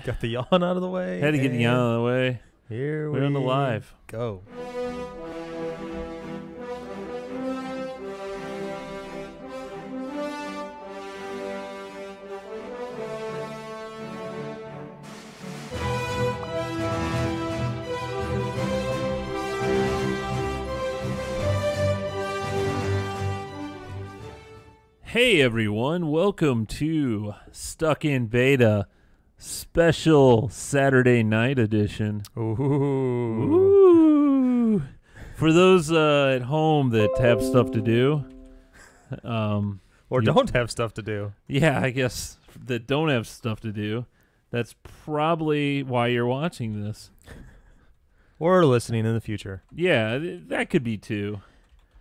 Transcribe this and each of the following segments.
Got the yawn out of the way. Had to get the yawn out of the way. Here We're on the live. Go. Hey everyone, welcome to Stuck in Beta special Saturday night edition. Ooh. For those at home that have stuff to do, Or don't have stuff to do. yeah, I guess that don't have stuff to do, that's probably why you're watching this. Or listening in the future. Yeah, that could be too.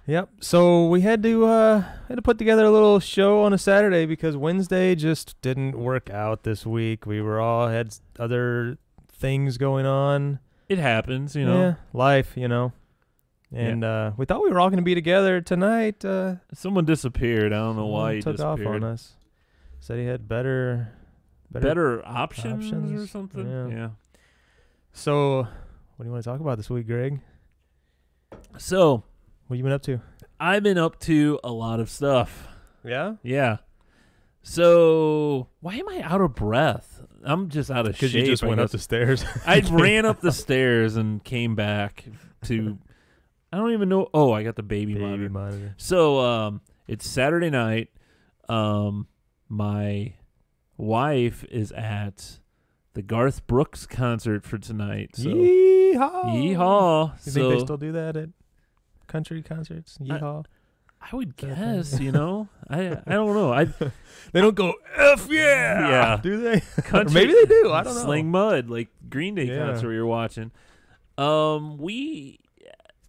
Yep. So we had to put together a little show on a Saturday because Wednesday just didn't work out this week. We were all had other things going on. It happens, you know. Yeah, life, you know. And we thought we were all going to be together tonight. Someone disappeared. I don't know why he took disappeared. off on us. Said he had better options or something. Yeah. So, what do you want to talk about this week, Greg? So, what have you been up to? I've been up to a lot of stuff. Yeah? Yeah. So, why am I out of breath? I'm just out of shape. Because you just went up the stairs. I ran up the stairs and came back to, I don't even know. Oh, I got the baby monitor. So, it's Saturday night. My wife is at the Garth Brooks concert for tonight. So, Yeehaw! Yeehaw! You think they still do that at country concerts? Yeehaw! I would guess, you know. I don't know. They don't go F yeah. Yeah. Do they? Country, Or maybe they do. I don't know. Sling Mud, like Green Day Yeah. concert we were watching.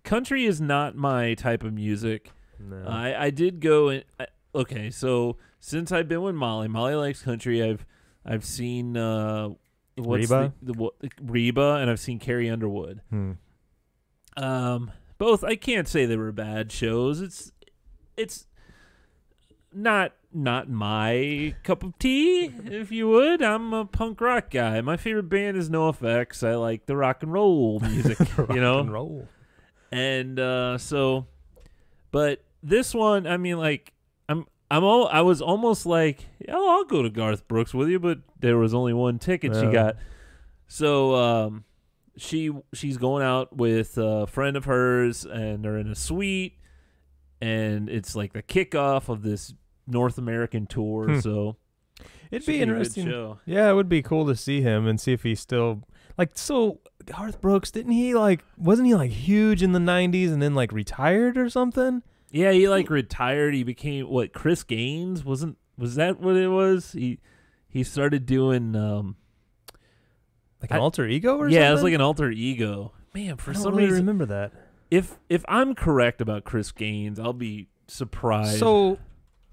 Country is not my type of music. No. I did go and okay, so since I've been with Molly likes country. I've seen Reba? Reba, and I've seen Carrie Underwood. Both, I can't say they were bad shows. It's not my cup of tea, if you would. I'm a punk rock guy. My favorite band is NoFX. I like the rock and roll music, you know. Rock and roll. And but this one, I mean, like, I was almost like, oh, I'll go to Garth Brooks with you, but there was only one ticket she got. So she's going out with a friend of hers, and they're in a suite, and it's like the kickoff of this North American tour. So It'd be interesting. Show. Yeah, it would be cool to see him and see if he's still like. So Garth Brooks, wasn't he like huge in the 90s and then like retired or something? Yeah, he like retired. He became what, Chris Gaines? Was that what it was? He started doing like an alter ego or something? Yeah, it was like an alter ego. Man, for some reason, reason, remember that. If I'm correct about Chris Gaines, I'll be surprised. So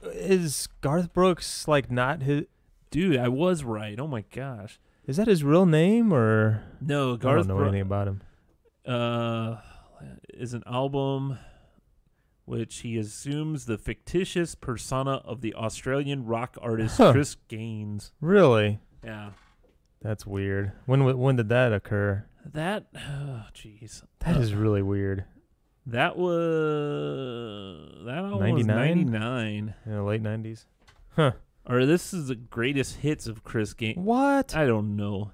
is Garth Brooks like not his? Dude, I was right. Oh my gosh. Is that his real name or? No, I Garth don't know anything about him. Is an album which he assumes the fictitious persona of the Australian rock artist Chris Gaines. Really? Yeah. That's weird. When did that occur? That, jeez. That is really weird. That album 99? was 99. In the late 90s. Huh. Or this is the greatest hits of Chris Gaines. What? I don't know.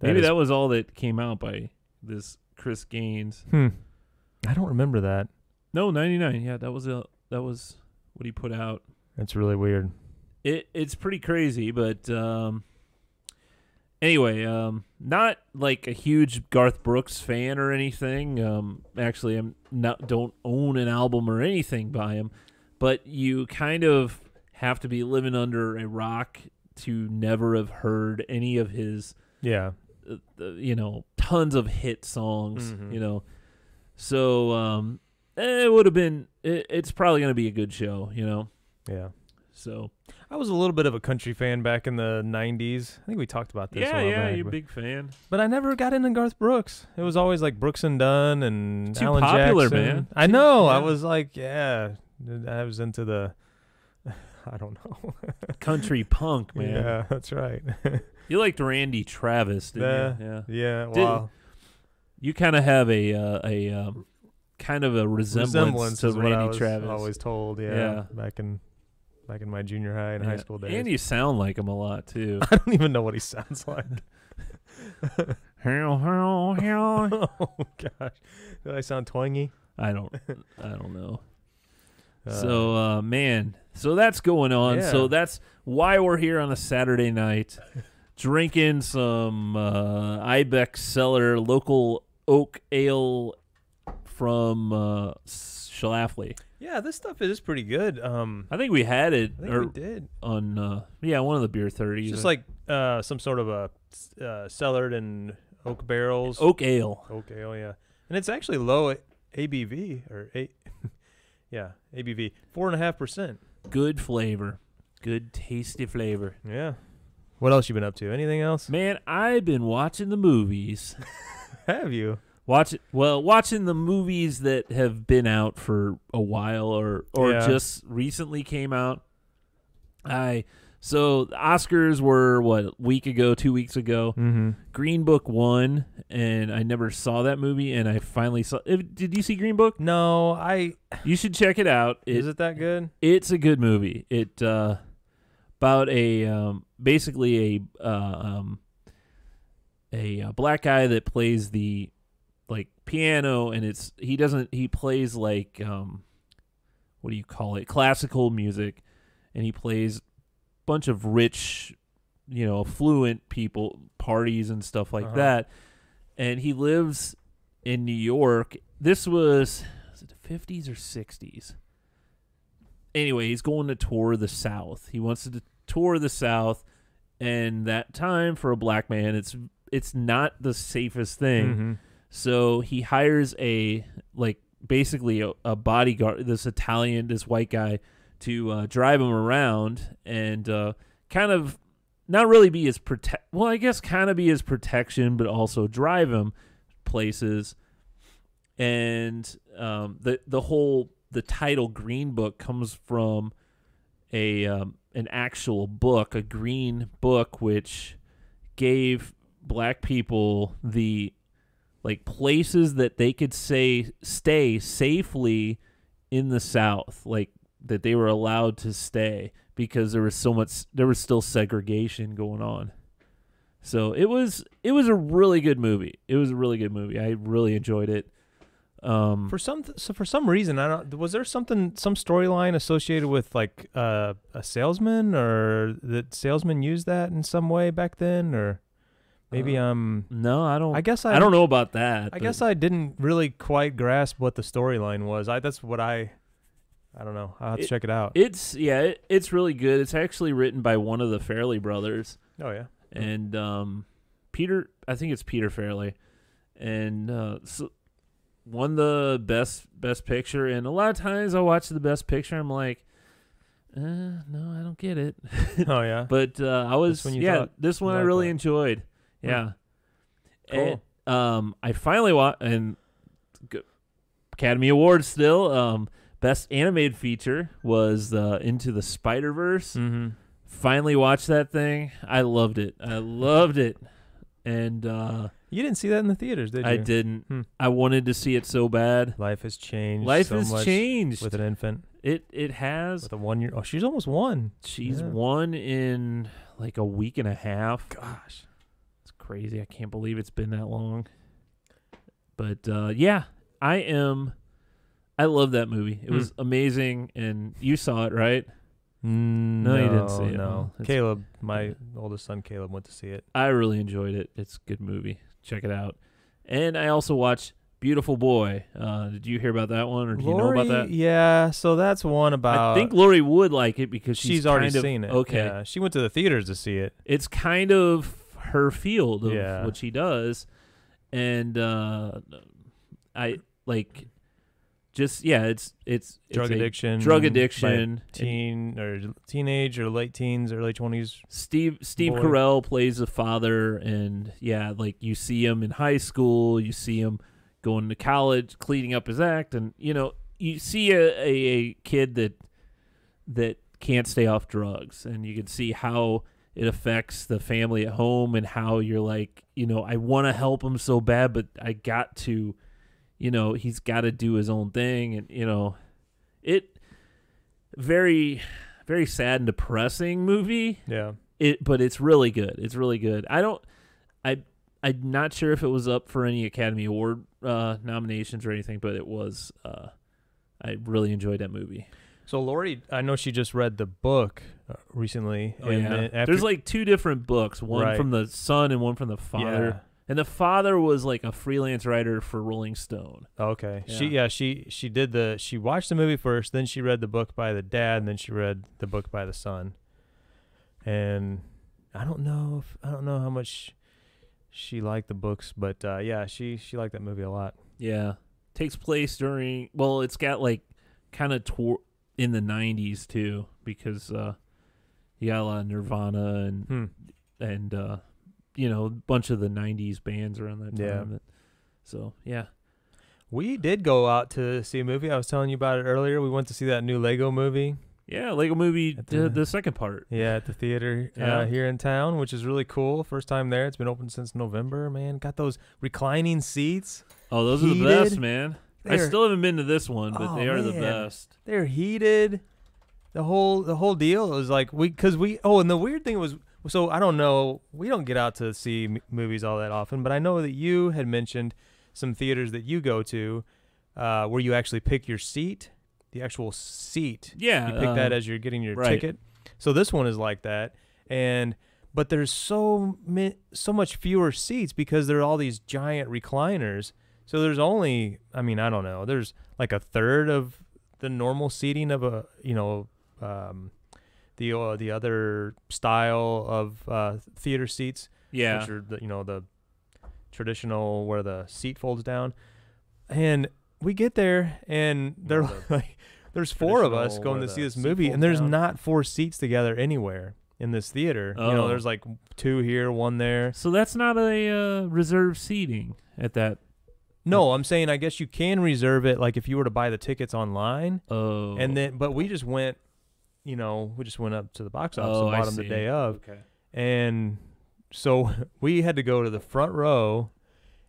Maybe that was all that came out by this Chris Gaines. I don't remember that. No, 99. Yeah, that was what he put out. That's really weird. It's pretty crazy, but anyway, not like a huge Garth Brooks fan or anything. Actually, don't own an album or anything by him, but you kind of have to be living under a rock to never have heard any of his tons of hit songs, So it would have been it's probably going to be a good show, Yeah. So I was a little bit of a country fan back in the 90s. I think we talked about this. Yeah, you're a big fan. But I never got into Garth Brooks. It was always like Brooks and Dunn and Too Alan popular, Jackson. man. I know. Yeah. I was like, I was into the I don't know. Country punk, man. Yeah, that's right. You liked Randy Travis, didn't you? Yeah. Wow. You kind of have a kind of a resemblance to is what I Randy was Travis. always told. Yeah. Back in my junior high and high school days. And you sound like him a lot too. I don't even know what he sounds like. Oh gosh, did I sound twangy? I don't know. So man, so that's going on. Yeah. So that's why we're here on a Saturday night, drinking some Ibex Cellar local oak ale from Schlafly. Yeah, this stuff is pretty good. I think we had it. I think we did on one of the beer 30s. Just like some sort of a cellared in oak barrels. Oak ale. Oak ale, yeah. And it's actually low ABV or ABV 4.5%. Good flavor. Good tasty flavor. Yeah. What else you been up to? Anything else? Man, I've been watching the movies. Have you? Watching the movies that have been out for a while or just recently came out. So the Oscars were a week ago, 2 weeks ago. Mm-hmm. Green Book won, and I never saw that movie, and I finally saw. Did you see Green Book? No, You should check it out. Is it that good? It's a good movie. It about basically a black guy that plays the piano, and he plays what do you call it? Classical music, and he plays bunch of rich, affluent people, parties and stuff like that. And he lives in New York. This was it the 50s or 60s? Anyway, he's going to tour the South. He wants to tour the South, and that time for a black man, it's not the safest thing. Mm-hmm. So he hires basically a bodyguard, this white guy, to drive him around and kind of not really be his kind of be his protection, but also drive him places. And the title Green Book comes from an actual book, a green book, which gave black people the places that they could stay safely in the South, that they were allowed to stay because there was still segregation going on. So it was a really good movie. It was a really good movie. I really enjoyed it. For some reason, was there some storyline associated with a salesman, or that salesman used that in some way back then, or maybe no, I don't. I guess I don't know about that. I guess I didn't really quite grasp what the storyline was. That's what I don't know. I'll have to check it out. It's really good. It's actually written by one of the Farrelly brothers. Oh yeah. And Peter, I think it's Peter Farrelly, and so won the best picture. And a lot of times I watch the best picture, I'm like, no, I don't get it. Oh yeah. But I was this one I really enjoyed. Yeah. Cool. And, I finally watched, and Academy Awards still. Best animated feature was Into the Spider-Verse. Mm-hmm. Finally watched that thing. I loved it. And you didn't see that in the theaters, did you? I didn't. I wanted to see it so bad. Life has changed. Life has changed with an infant. It has. With a 1 year. Oh, she's almost one. She's one in a week and a half. Gosh, it's crazy. I can't believe it's been that long. But I love that movie. It was amazing, and you saw it, right? No, you didn't see it. No, Caleb, my oldest son, Caleb, went to see it. I really enjoyed it. It's a good movie. Check it out. And I also watched Beautiful Boy. Did you hear about that one, or do you know about that? Yeah, so that's one about. I think Lori would like it because she's already seen it. Okay, yeah, she went to the theaters to see it. It's kind of her field of what she does, and I like. It's drug addiction, teenage or late teens, early 20s. Steve Carell plays the father, and you see him in high school, you see him going to college, cleaning up his act, and you see a kid that can't stay off drugs, and you can see how it affects the family at home, and how you're like, I want to help him so bad, but I got to, he's got to do his own thing, and it very, very sad and depressing movie. Yeah. But it's really good. It's really good. I'm not sure if it was up for any Academy Award nominations or anything, but it was. I really enjoyed that movie. So Lori, I know she just read the book recently. Oh, yeah. There's like 2 different books, one from the son and one from the father. Yeah. And the father was like a freelance writer for Rolling Stone. Okay. Yeah. She watched the movie first, then she read the book by the dad, and then she read the book by the son. And I don't know how much she liked the books, but she liked that movie a lot. Yeah. Takes place during, it's got like kind of in the 90s too, because you got a lot of Nirvana and a bunch of the 90s bands around that time. Yeah. So, yeah. We did go out to see a movie. I was telling you about it earlier. We went to see that new Lego movie. Yeah, Lego movie, the second part. Yeah, at the theater here in town, which is really cool. First time there. It's been open since November, man. Got those reclining seats. Oh, those heated. are the best, man. I still haven't been to this one, but they are the best. They're heated. The whole deal is like and the weird thing was, so I don't know, we don't get out to see movies all that often, but I know that you had mentioned some theaters that you go to where you actually pick your seat. The actual seat. Yeah. You pick that as you're getting your ticket. So this one is like that. But there's so much fewer seats because there are all these giant recliners. So there's only, I don't know, there's like a third of the normal seating of the other style of theater seats. Yeah. Which are the traditional where the seat folds down. And we get there, and they're like, there's 4 of us going to see this movie, and there's not 4 seats together anywhere in this theater. Oh. There's like 2 here, 1 there. So that's not a reserved seating at that. No, I'm saying I guess you can reserve it, like if you were to buy the tickets online. Oh. But we just went, we just went up to the box office and bought them the day of. Okay. And so we had to go to the front row.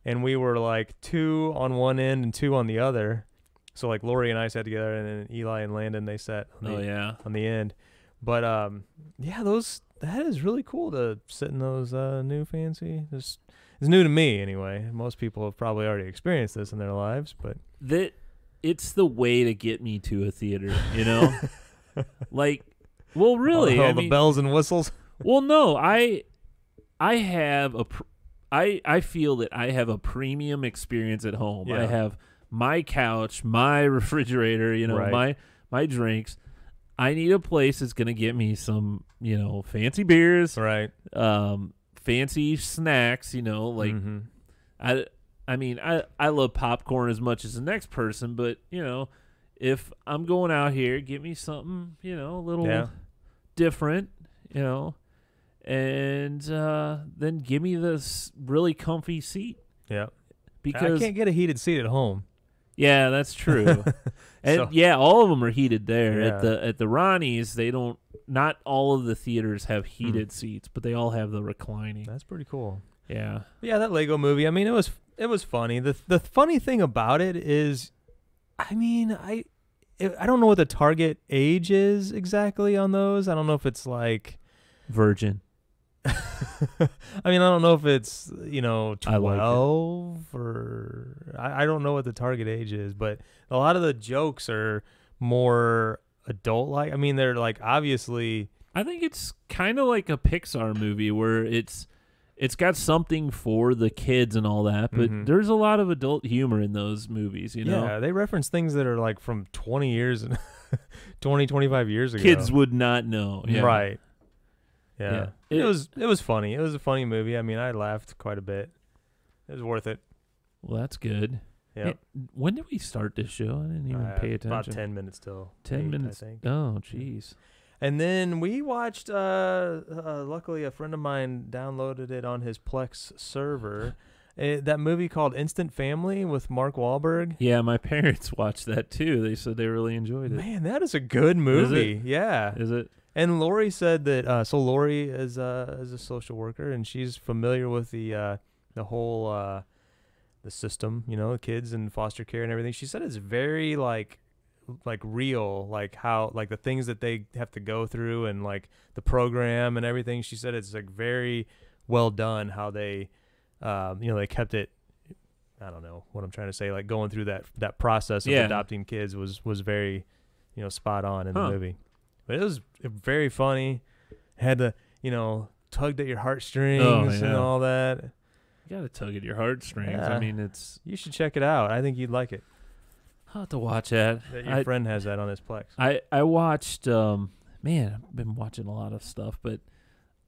And we were like 2 on one end and 2 on the other. So like Lori and I sat together, and then Eli and Landon, they sat on the end. But that is really cool to sit in those new fancy. It's new to me anyway. Most people have probably already experienced this in their lives, but it's the way to get me to a theater, like, well, really, all the bells and whistles. Well, no, I have I feel that I have a premium experience at home. Yeah. I have my couch, my refrigerator, my drinks. I need a place that's going to get me some, fancy beers, right? Fancy snacks, Mm-hmm. I love popcorn as much as the next person, but, if I'm going out here, get me something, a little different, and then give me this really comfy seat. Yeah. Because I can't get a heated seat at home. Yeah, that's true. And all of them are heated there. Yeah. At the Ronnie's, they don't. Not all of the theaters have heated seats, but they all have the reclining. That's pretty cool. Yeah. Yeah, that Lego movie. It was funny. The funny thing about it is, I don't know what the target age is exactly on those. I don't know if it's like virgin. I don't know if it's 12 or I don't know what the target age is, but a lot of the jokes are more adult like. They're like obviously. I think it's kind of like a Pixar movie where it's got something for the kids and all that, but there's a lot of adult humor in those movies. Yeah, they reference things that are like from 20 years and 25 years ago. Kids would not know. Yeah. Right. Yeah. It was funny. It was a funny movie. I laughed quite a bit. It was worth it. Well, that's good. Yeah. Hey, when did we start this show? I didn't even pay attention. About 10 minutes till 10 minutes. I think. Oh, jeez. And then we watched, luckily a friend of mine downloaded it on his Plex server, That movie called Instant Family with Mark Wahlberg. Yeah, my parents watched that too. They said they really enjoyed it. Man, that is a good movie. Is it? Yeah. Is it? And Lori said that. So Lori is a social worker, and she's familiar with the whole the system. You know, kids and foster care and everything. She said it's very like real, like how like the things that they have to go through and like the program and everything. She said it's like very well done how they. They kept it. I don't know what I'm trying to say. Like going through that process of adopting kids was very, spot on in the movie. But it was very funny. Had to, tugged at your heartstrings and all that. You gotta tug at your heartstrings. Yeah. I mean, you should check it out. I think you'd like it. I'll have to watch that. Your friend has that on his Plex. I watched. Man, I've been watching a lot of stuff, but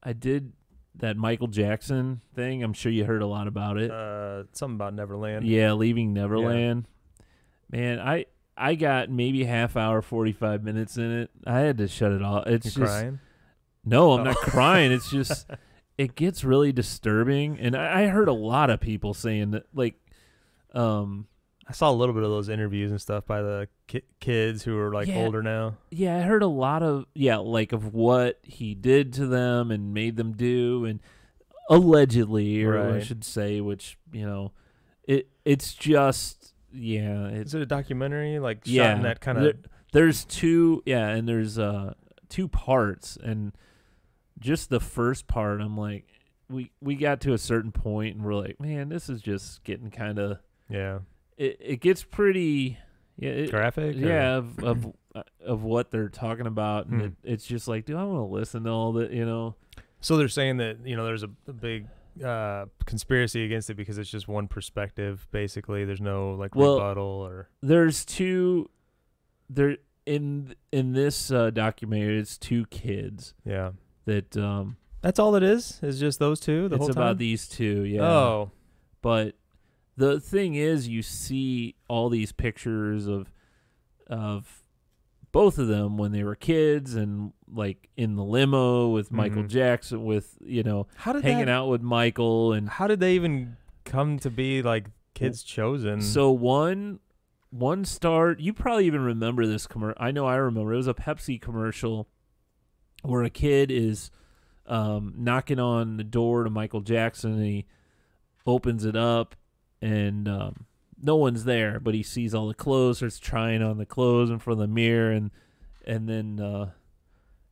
I did. That Michael Jackson thing, I'm sure you heard a lot about it. Something about Neverland. Yeah, Leaving Neverland. Yeah. Man, I got maybe half hour, 45 minutes in it. I had to shut it off. It's just crying? No, I'm not crying. It's just it gets really disturbing, and I heard a lot of people saying that, like, I saw a little bit of those interviews and stuff by the kids who are like older now. Yeah, I heard a lot of of what he did to them and made them do, and allegedly, or I should say, which it's just Is it a documentary like shot in that kind of? There's two two parts, and just the first part, I'm like, we got to a certain point, and we're like, man, this is just getting kind of It gets pretty graphic. Of what they're talking about, and it's just like, do I want to listen to all that? So they're saying that there's a big conspiracy against it because it's just one perspective. Basically, there's no rebuttal or. There's two. There in this documentary, it's two kids. Yeah. That that's all it is. Is just those two. The whole time. It's about these two. Yeah. Oh. But. The thing is, you see all these pictures of both of them when they were kids, and like in the limo with Michael Jackson, with hanging out with Michael, and how did they even come to be like kids chosen? So one star, you probably even remember this commercial. I know I remember. It was a Pepsi commercial where a kid is knocking on the door to Michael Jackson, and he opens it up. And no one's there, but he sees all the clothes, starts trying on the clothes in front of the mirror, and then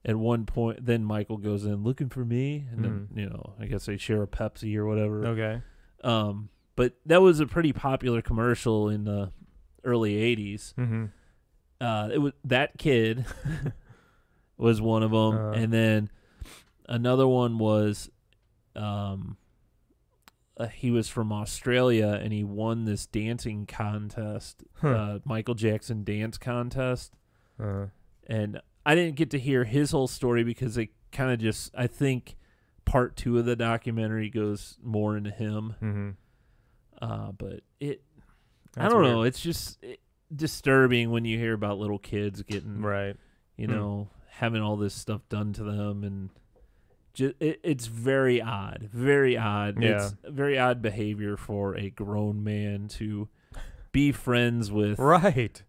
at one point, then Michael goes in looking for me, and then I guess they share a Pepsi or whatever. Okay. But that was a pretty popular commercial in the early '80s. It was that kid was one of them, and then another one was. He was from Australia, and he won this dancing contest, Michael Jackson dance contest. And I didn't get to hear his whole story because it kind of just, I think part 2 of the documentary goes more into him. But I don't know. It's just disturbing when you hear about little kids getting, having all this stuff done to them, and it's very odd. Very odd. Yeah. It's very odd behavior for a grown man to be friends with. Right.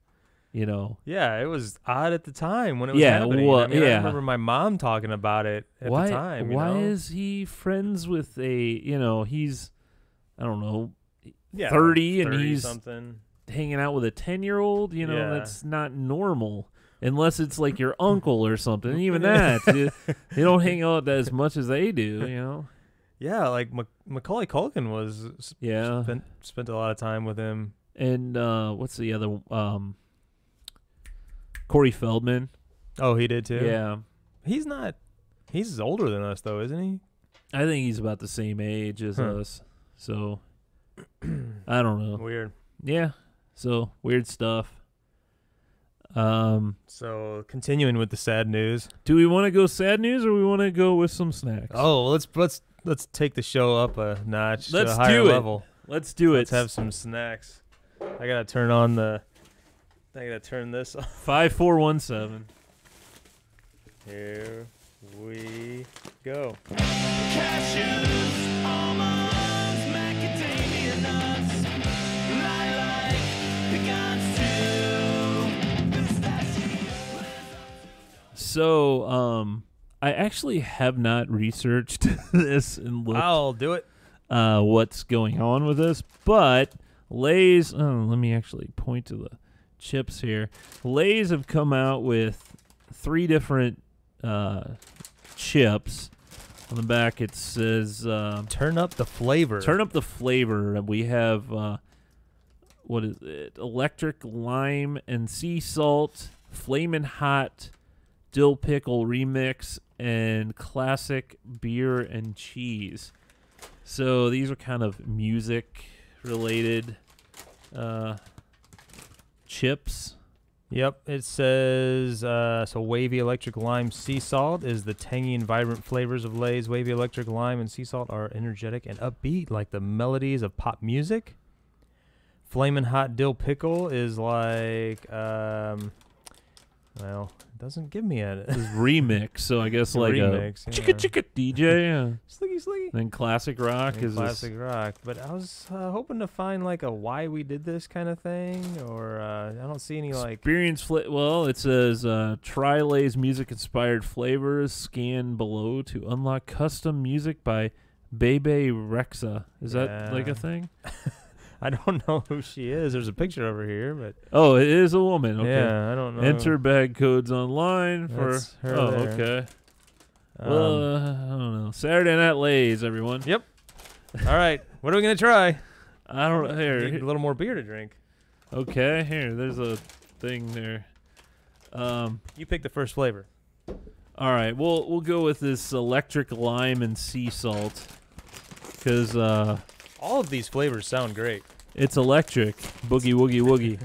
Yeah, it was odd at the time when it was happening. I remember my mom talking about it at the time. Why is he friends with he's, I don't know, 30 and he's something, hanging out with a 10-year-old? That's not normal. Unless it's like your uncle or something. Even that. They don't hang out as much as they do, Yeah, like Macaulay Culkin was spent a lot of time with him. And what's the other Corey Feldman. Oh, he did too? Yeah. He's older than us though, isn't he? I think he's about the same age as us. So I don't know. Weird. Yeah. So weird stuff. So continuing with the sad news. Do we want to go sad news, or we want to go with some snacks? Oh, let's take the show up a notch to a higher level. Let's do it. Let's have some snacks. I gotta turn this off. 5417. Here we go. Cashews, almonds, macadamia So, I actually have not researched this and looked I'll do it. what's going on with this, but Lay's. Oh, let me actually point to the chips here. Lay's have come out with 3 different chips. On the back, it says Turn up the flavor. Turn up the flavor. We have what is it? Electric lime and sea salt, flamin' hot dill pickle remix, and classic beer and cheese. So these are kind of music related chips. Yep, it says, so wavy electric lime sea salt is the tangy and vibrant flavors of Lay's. Wavy electric lime and sea salt are energetic and upbeat like the melodies of pop music. Flamin' hot dill pickle is like, well, it doesn't give me a This is remix, so I guess like remix, a chicka chicka DJ. Yeah. Slicky slicky. Then classic rock And is classic rock, but I was hoping to find like a why we did this kind of thing, or I don't see any like. experience. Well, it says try Lay's music-inspired flavors. Scan below to unlock custom music by Bebe Rexha. Is that like a thing? I don't know who she is. There's a picture over here, but Oh, it is a woman. Okay. yeah, I don't know. Enter bag codes online for. That's her Oh, there. okay. Well, I don't know. Saturday Night Lay's, everyone. Yep. All right, what are we gonna try? I don't know. Need Here. a little more beer to drink. Okay, here. There's a thing there. You pick the first flavor. All right, we'll go with this electric lime and sea salt, because All of these flavors sound great. it's electric. Boogie woogie woogie.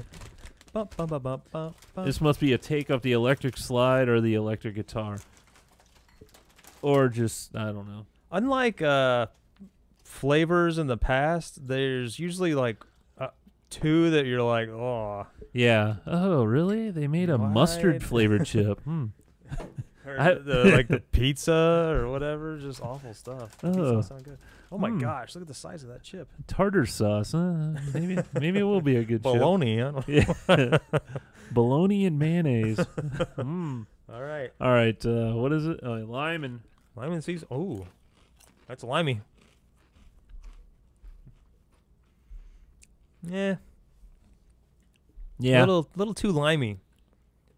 Bum, bum, bum, bum, bum, bum. This must be a take off the electric slide or the electric guitar, or just I don't know. Unlike flavors in the past, there's usually like 2 that you're like, oh. Yeah. Oh, really? They made a mustard What? flavored chip. Or I- like the pizza or whatever, just awful stuff. Pizza Oh. sound good. Oh my gosh, look at the size of that chip. Tartar sauce. Maybe it will be a good Bologna. I don't chip. Yeah. Bologna and mayonnaise. Mm. All right. All right. What is it? Oh, lime and. Lime and season. Oh, that's limey. Yeah. Yeah. Little too limey.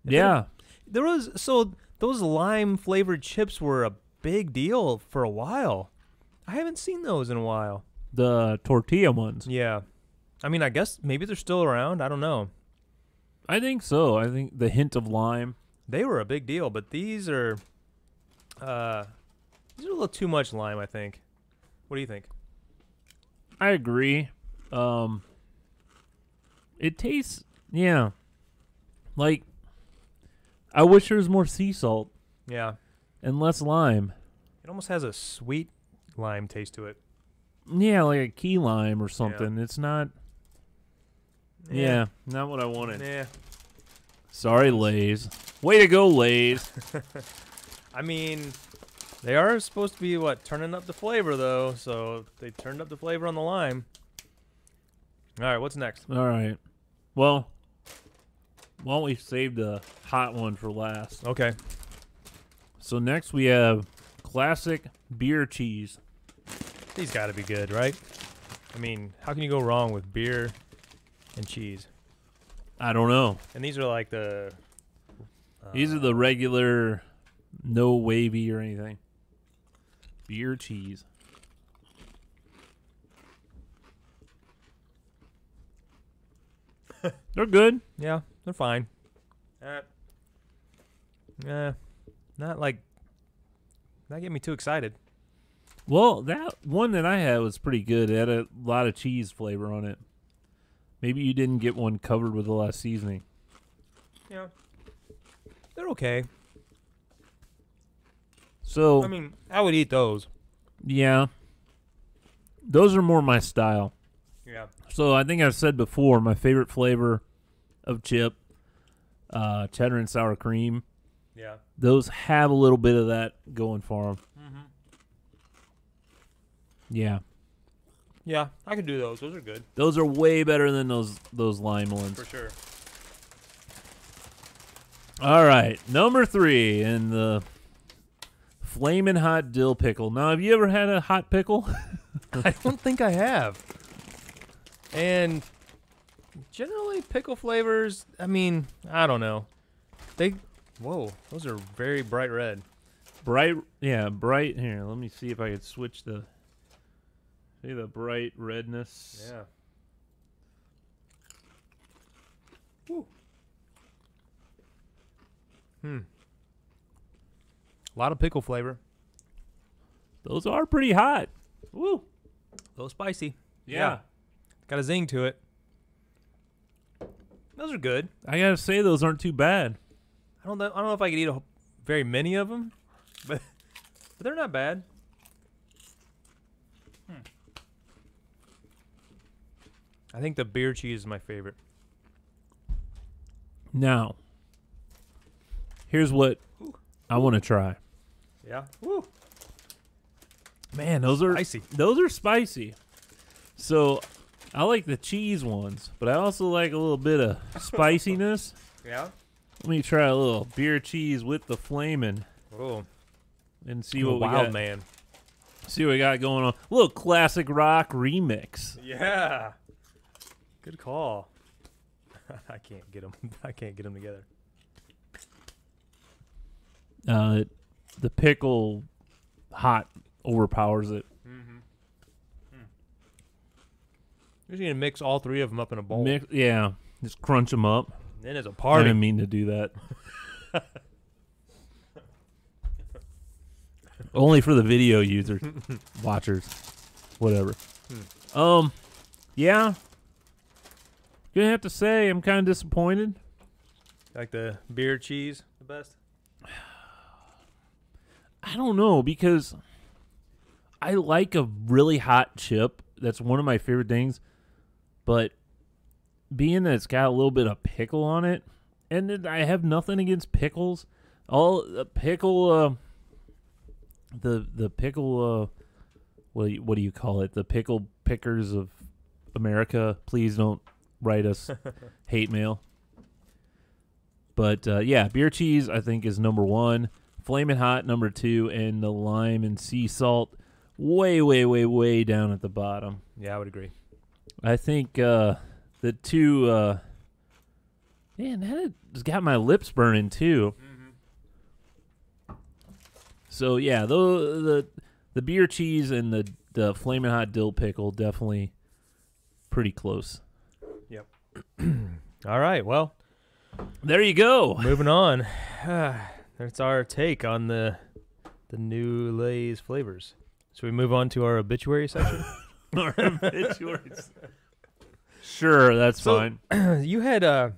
Yeah. There was those lime flavored chips were a big deal for a while. I haven't seen those in a while. The tortilla ones. Yeah. I mean, I guess maybe they're still around. I don't know. I think so. I think the hint of lime. They were a big deal, but these are a little too much lime, I think. What do you think? I agree. It tastes, yeah. Like, I wish there was more sea salt Yeah. and less lime. It almost has a sweet lime taste to it. Yeah, like a key lime or something. It's not. Yeah. Not what I wanted. Yeah. Sorry, Lay's. Way to go, Lay's. I mean, they are supposed to be, turning up the flavor, though. So they turned up the flavor on the lime. All right, what's next? All right. Well, why don't we save the hot one for last? Okay. So next we have classic beer cheese. These got to be good, right? I mean, how can you go wrong with beer and cheese? I don't know. And these are like the... These are the regular, no wavy or anything. Beer cheese. They're good. Yeah, they're fine. Yeah, not get me too excited. Well, that one that I had was pretty good. It had a lot of cheese flavor on it. Maybe you didn't get one covered with a lot of seasoning. Yeah, they're okay. So, I mean, I would eat those. yeah. Those are more my style. Yeah. So I think I've said before, my favorite flavor of chip, cheddar and sour cream. Yeah. Those have a little bit of that going for them. Mm-hmm. Yeah. Yeah, I could do those. Those are good. Those are way better than those lime ones. For sure. All right, number 3 in the flaming hot dill pickle. Now, have you ever had a hot pickle? I don't think I have. And generally, pickle flavors, I mean, I don't know. Whoa, those are very bright red. Bright. Here, let me see if I could switch see the bright redness. Yeah. Woo. A lot of pickle flavor. Those are pretty hot. Woo. A little spicy. Yeah. Got a zing to it. Those are good. I gotta say, those aren't too bad. I don't know if I could eat very many of them, but they're not bad. I think the beer cheese is my favorite. Now, here's what I want to try. Yeah. Woo. Man, those are Spicy. Those are spicy. So, I like the cheese ones, but I also like a little bit of spiciness. Yeah. Let me try a little beer cheese with the flamin' Oh. and see what we Wild got. man. See what we got going on. A little classic rock remix. Yeah. Good call. I can't get them. I can't get them together. The pickle hot overpowers it. You're just gonna mix all three of them up in a bowl. Yeah, just crunch them up. Then it's a I party. didn't mean to do that. Only for the video users, watchers, whatever. Yeah. Gonna have to say I'm kind of disappointed. Like the beer cheese, the best. I don't know, because I like a really hot chip. That's one of my favorite things. But being that it's got a little bit of pickle on it, and then I have nothing against pickles. All pickle, the pickle, what do you call it? The pickle pickers of America. Please don't write us hate mail. But yeah, beer cheese I think is number 1. Flamin' Hot number 2, and the lime and sea salt way down at the bottom. Yeah, I would agree. I think the two, man, that has got my lips burning too. So yeah, the beer cheese and the Flamin' Hot dill pickle definitely pretty close. Yep. All right. Well, there you go. moving on. That's our take on the new Lay's flavors. Should we move on to our obituary section? Our obituaries. Sure, that's fine. You had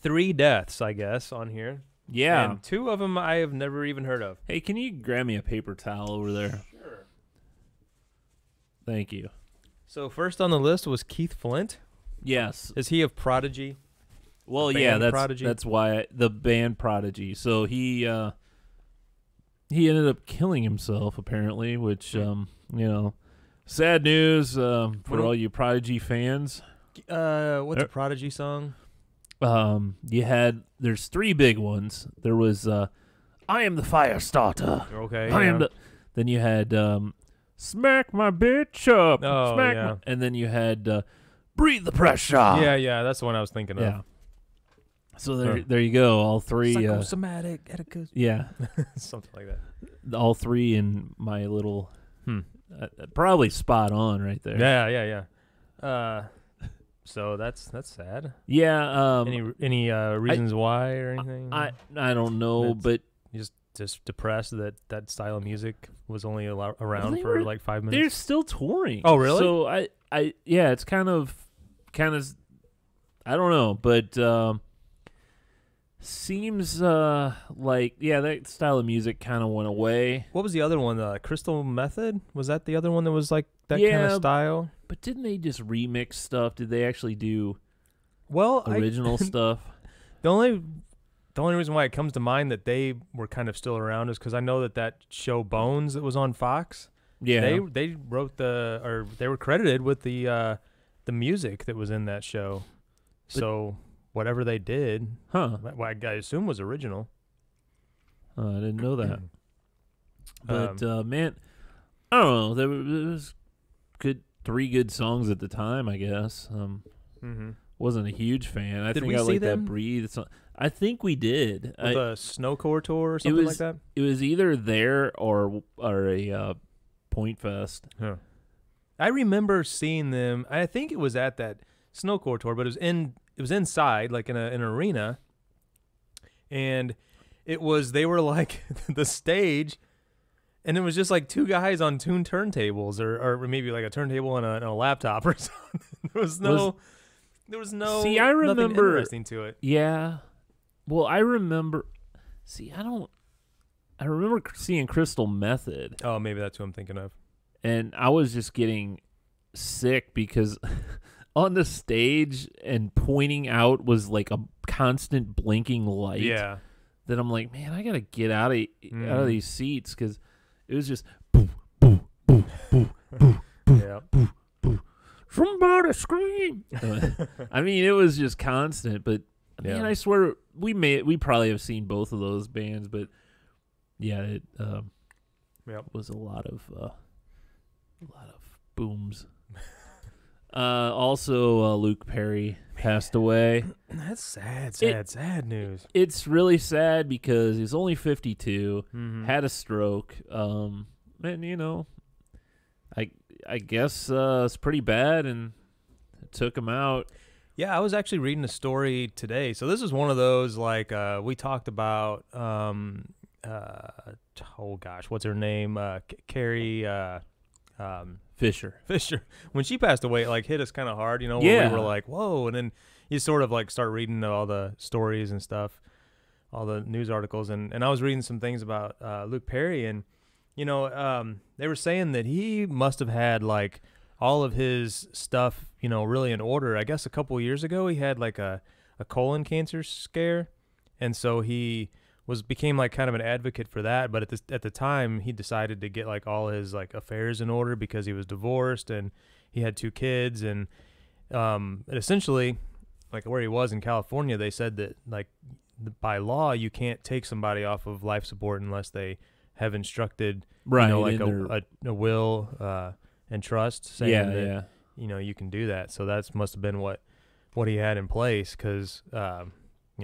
3 deaths, I guess, on here. Yeah. And 2 of them I have never even heard of. Hey, can you grab me a paper towel over there? Sure. Thank you. So first on the list was Keith Flint. Yes. Is he of Prodigy? Well, The yeah, band that's Prodigy? that's why the band Prodigy. So he ended up killing himself apparently, which sad news for all you Prodigy fans. What's a Prodigy song? There's 3 big ones. There was I Am the Fire Starter. Okay. I am the. Then you had Smack My Bitch Up. Oh, Smack yeah. my, and then you had Breathe the Pressure. Yeah, that's the one I was thinking of. Yeah. So there you go. All 3. Psychosomatic etiquette. Yeah. Something like that. All 3 in my little. Probably spot on right there. Yeah. So that's sad. Yeah. Any reasons why or anything? I don't know, but you just depressed that style of music was only around they for were- like 5 they're minutes. still touring. Oh, really? So yeah, it's kind of I don't know, but seems like that style of music kind of went away. What was the other one? Crystal Method? Was that the other one that was like that kind Yeah, of style? But didn't they just remix stuff? Did they actually do Well, original stuff? The only reason why it comes to mind that they were kind of still around is because I know that show Bones that was on Fox. Yeah, They wrote they were credited with the music that was in that show. So whatever they did. Huh. What I assume was original. I didn't know that. But man, I don't know. There was three good songs at the time, I guess. Wasn't a huge fan. I Did think we I see like them? that Breathe song. I think we did. The Snowcore tour or something like that? It was either there or a Point Fest. Huh. I remember seeing them. I think it was at that Snowcore tour, but it was inside, like in an arena. And they were like the stage, and it was just like two guys on tuned turntables or maybe like a turntable and a laptop or something. There was no See, I remember nothing interesting to it. Yeah. Well, I remember seeing Crystal Method. Oh, maybe that's who I'm thinking of. And I was just getting sick because on the stage and pointing out was like a constant blinking light. Yeah. That I'm like, man, I gotta get out of these seats because it was just boom, boom, boom, boom, boom, boom, Yeah. boom, boom. Somebody scream! I mean, it was just constant. But man, I swear we probably have seen both of those bands. But yeah, it was a lot of booms. Also, Luke Perry passed away. That's sad news. It's really sad because he's only 52, had a stroke, and you know, I guess it's pretty bad, and it took him out. Yeah, I was actually reading a story today. So this is one of those like we talked about. Oh gosh, what's her name? Carrie. Fisher. When she passed away, it like hit us kind of hard, you know. Where we were like, whoa, and then you sort of like start reading all the stories and stuff, all the news articles, and I was reading some things about Luke Perry, and you know, they were saying that he must have had like all of his stuff, you know, really in order. I guess a couple of years ago he had like a colon cancer scare, and so he became like kind of an advocate for that, but at the time he decided to get like all his like affairs in order because he was divorced and he had 2 kids, and essentially like where he was in California, they said that like by law you can't take somebody off of life support unless they have instructed, you know, like a will and trust saying that you know you can do that. So that's must have been what he had in place because you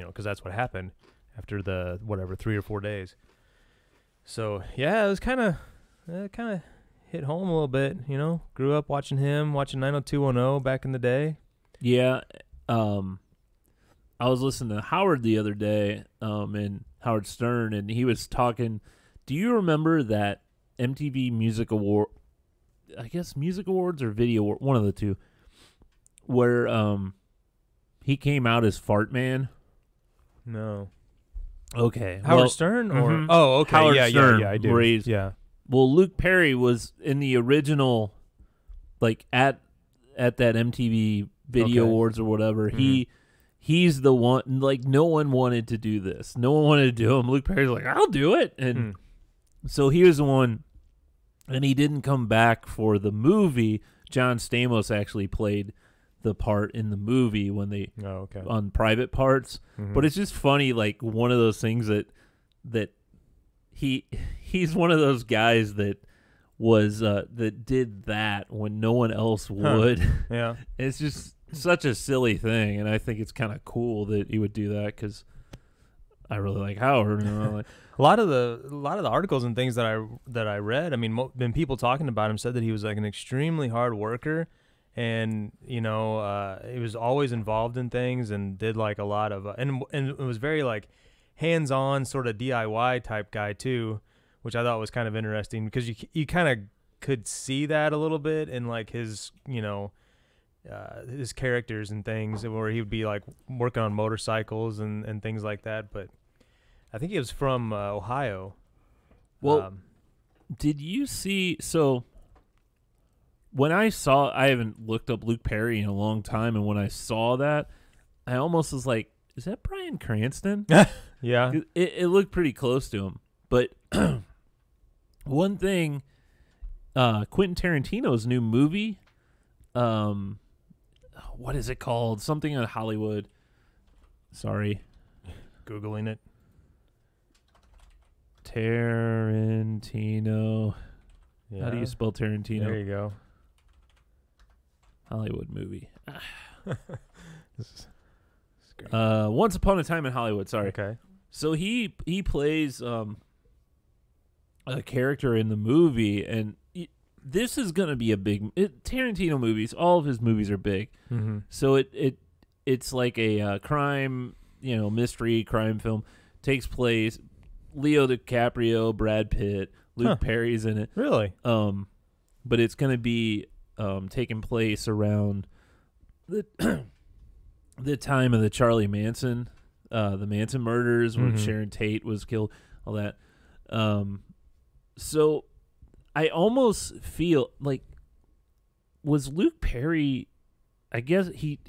know, because that's what happened after the 3 or 4 days. So yeah, it was kind of hit home a little bit, you know. Grew up watching 90210 back in the day. Yeah, I was listening to Howard the other day, and Howard Stern, and he was talking. Do you remember that MTV Music Award? I guess Music Awards or Video, one of the two, where he came out as Fart Man. No. Okay. Howard Stern or oh, okay. Howard Stern, yeah, I do. Yeah. Well, Luke Perry was in the original, like at that MTV Video Awards or whatever. He's the one. Like no one wanted to do this. No one wanted to do him. Luke Perry's like, I'll do it, and so he was the one. And he didn't come back for the movie. John Stamos actually played the part in the movie when they on Private Parts. But it's just funny, like one of those things that he's one of those guys that was that did that when no one else would. Yeah, it's just such a silly thing, and I think it's kind of cool that he would do that because I really like Howard. You know, like, a lot of the articles and things that I read, I mean, when people talking about him said that he was like an extremely hard worker. And, you know, he was always involved in things and did like a lot of, and it was very like hands-on sort of DIY type guy too, which I thought was kind of interesting because you kind of could see that a little bit in like his, you know, his characters and things where he would be like working on motorcycles and things like that. But I think he was from Ohio. Well, did you see, so when I haven't looked up Luke Perry in a long time, and when I saw that, I almost was like, is that Bryan Cranston? Yeah. It looked pretty close to him. But one thing, Quentin Tarantino's new movie, what is it called? Something in Hollywood. Sorry. Googling it. Tarantino. Yeah. How do you spell Tarantino? There you go. Hollywood movie. This is great. Once Upon a Time in Hollywood. Sorry. Okay. So he plays a character in the movie, and this is gonna be a big Tarantino movies. All of his movies are big, Mm-hmm. so it's like a crime, mystery crime film. Takes place. Leo DiCaprio, Brad Pitt, Luke Perry's in it. Really? But it's gonna be taking place around the the time of the Charlie Manson, the Manson murders, when Sharon Tate was killed, all that. So I almost feel like, was Luke Perry? I guess he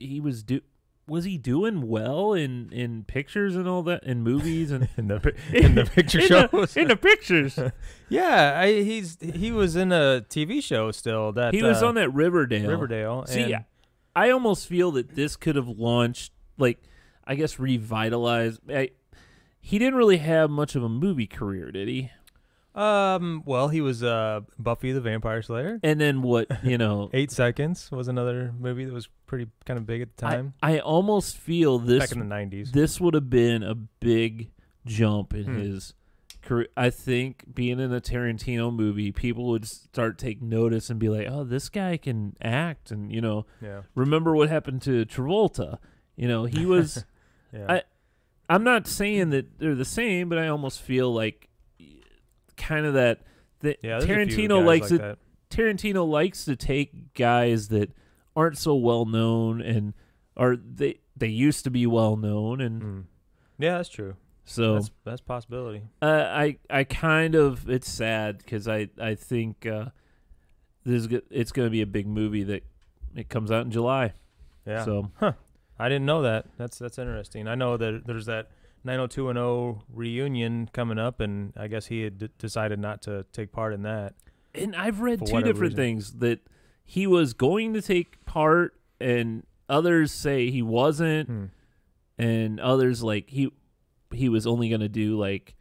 was he doing well in pictures and all that, in movies and in the picture shows? in the pictures. Yeah, he was in a TV show still. That He was on that Riverdale. Riverdale. See, and I almost feel that this could have launched, like, I guess revitalized. He didn't really have much of a movie career, did he? well, he was Buffy the Vampire Slayer. And then what, 8 Seconds was another movie that was pretty kind of big at the time. I almost feel this back in the 90s. This would have been a big jump in his career. I think being in a Tarantino movie, people would start take notice and be like, "Oh, this guy can act." And Yeah. remember what happened to Travolta? He was. Yeah. I'm not saying that they're the same, but I almost feel like kind of that Yeah, there's a few Tarantino guys likes like it. that. Tarantino likes to take guys that aren't so well known and they used to be well known, and Yeah, that's true. so That's a possibility. I kind of, it's sad because I think it's going to be a big movie that it comes out in July. Yeah. So I didn't know that. That's interesting. I know that there's that 90210 reunion coming up, and I guess he had decided not to take part in that. And I've read For two whatever different reason. things, that he was going to take part, and others say he wasn't, and others like he was only going to do like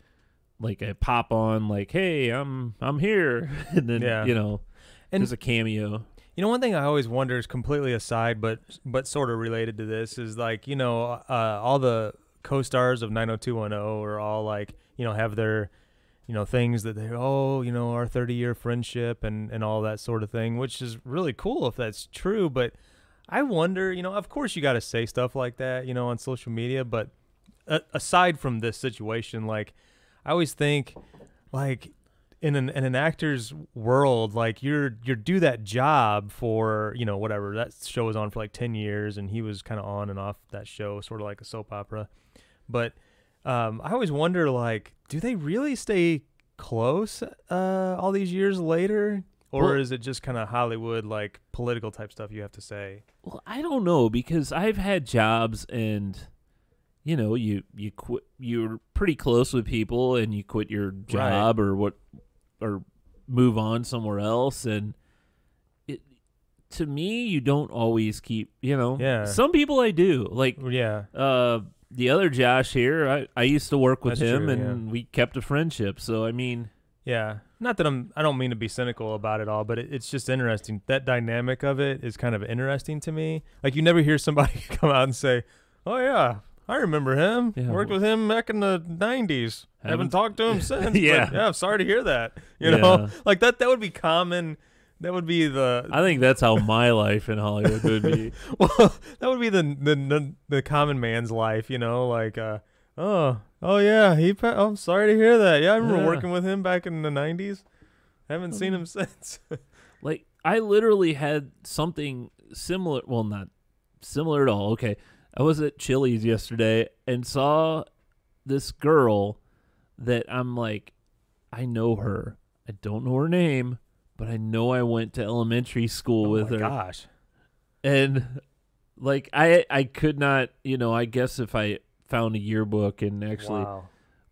a pop on, like, "Hey, I'm here," and then And there's a cameo. one thing I always wonder is completely aside, but sort of related to this, is like all the co-stars of 90210 are all like have their things that they're our 30-year friendship and all that sort of thing, which is really cool if that's true. But I wonder, of course you got to say stuff like that on social media, but aside from this situation, like I always think, like in an actor's world, like you're do that job for whatever, that show was on for like 10 years and he was kind of on and off that show, sort of like a soap opera. But I always wonder, like, do they really stay close all these years later, or is it just kind of Hollywood, like political type stuff you have to say? Well, I don't know, because I've had jobs and you quit, you're pretty close with people, and you quit your job or move on somewhere else, and to me, you don't always keep, Yeah. Some people I do, like, Yeah. The other Josh here, I used to work with That's him, true, and we kept a friendship. So I mean, Yeah. Not that I don't mean to be cynical about it all, but it's just interesting. That dynamic of it is kind of interesting to me. Like, you never hear somebody come out and say, "Oh yeah, I remember him. Yeah, Worked with him back in the 90s. Haven't talked to him since." Yeah. But, yeah, I'm sorry to hear that. You Yeah. know, like that would be common. That would be I think that's how my life in Hollywood would be. well, that would be the common man's life, like oh yeah, I'm sorry to hear that. Yeah, I remember Yeah. working with him back in the 90s. Haven't seen him since. Like, I literally had something similar. Well, not similar at all. Okay. I was at Chili's yesterday and saw this girl that I'm like, I know her. I don't know her name, but I know I went to elementary school with her. Gosh. And like, I could not, I guess if I found a yearbook and actually, Wow.